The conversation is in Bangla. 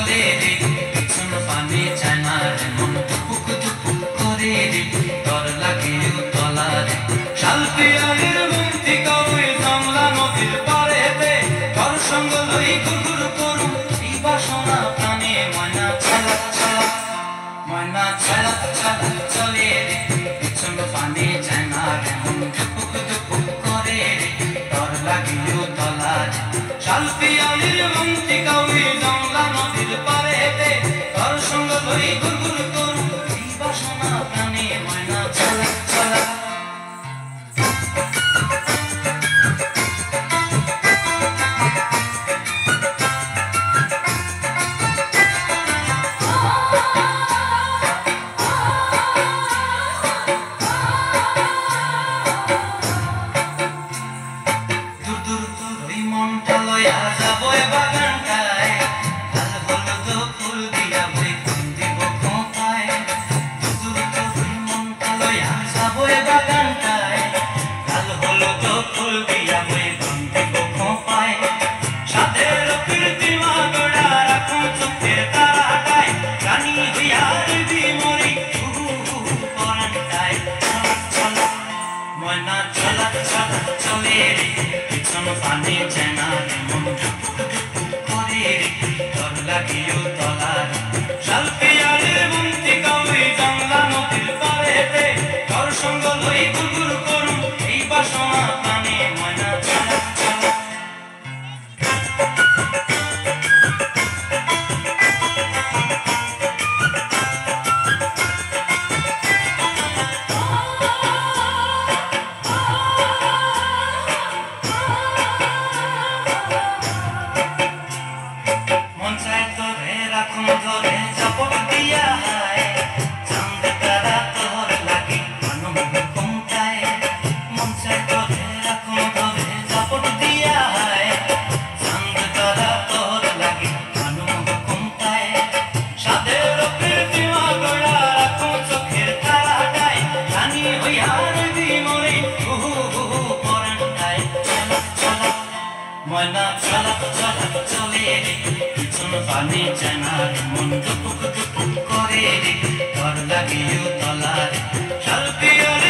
চলে রে পিছন পানে চায় না রে মন দুপুক দুপুক করে রে ডর লাগে তলা রে শাল পিয়ালির মুক্তি কবে জংলা নদীর পাড়েতে ঘর সঙ্গ লই ঘুরঘুর করুম এই বাসনা প্রাণে ময়না ছালা ছালা ময়না ছালা ছালা চলে রে পিছন পানে চায় না রে মন দুপুক দুপুক করে রে ডর লাগে তলা রে শাল পিয়ালির মুক্তি কবে জংলা নদীর পাড়েতে ঘর সঙ্গ লই ঘুরঘুর করুম এই বাসনা প্রাণে ময়না ছালা ছালা পানে চেনা মন টুক টুক করে ডর লাগিও তলার শাল পিয়ালির মুক্তি কবে জংলা নদীর পাড়েতে ঘর সঙ্গ লই ঘুরঘুর করুম এই বাসনা প্রাণে ময়না ছালা ছালা ধরে চাপট দিয়া হায় চাঁদ তারা তোর লাগে মনমুখ কমতায় মন চায় ধরে রাখুন ধরে চাপট দিয়া হায় চাঁদ তারা তোর লাগে মনমুখ কমতায় সাদের প্রীতিমা গড়া রাখুন চোখের তারাটায় রানী হইয়ার বিমরে হুহু হুহু পরান্তায় চলা চলা ময়না চলা চলা চলে রে পিছন পানে চেনা মন দুপুক দুপুক করে রে ডর লাগিও তলা রে শাল পিয়ালির